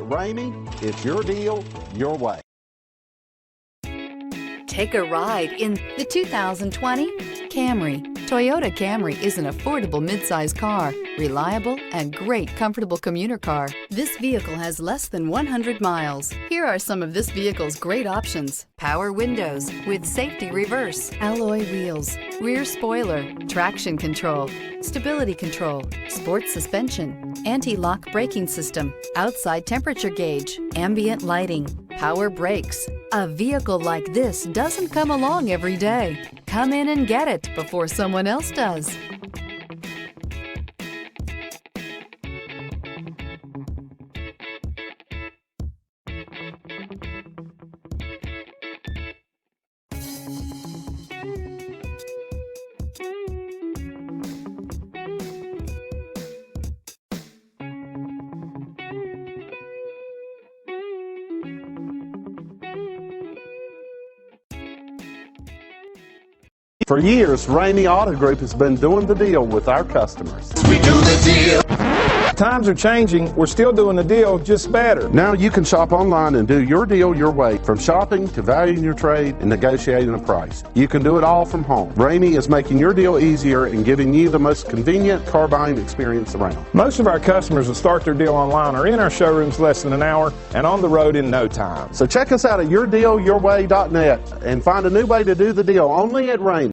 Ramey, it's your deal, your way. Take a ride in the 2020 Camry. Toyota Camry is an affordable midsize car, reliable and great comfortable commuter car. This vehicle has less than 100 miles. Here are some of this vehicle's great options: power windows with safety reverse, alloy wheels, rear spoiler, traction control, stability control, sports suspension, anti-lock braking system, outside temperature gauge, ambient lighting, power brakes. A vehicle like this doesn't come along every day. Come in and get it before someone else does. For years, Ramey Auto Group has been doing the deal with our customers. We do the deal. Times are changing. We're still doing the deal, just better. Now you can shop online and do your deal your way, from shopping to valuing your trade and negotiating a price. You can do it all from home. Ramey is making your deal easier and giving you the most convenient car buying experience around. Most of our customers that start their deal online are in our showrooms less than an hour and on the road in no time. So check us out at yourdealyourway.net and find a new way to do the deal only at Ramey.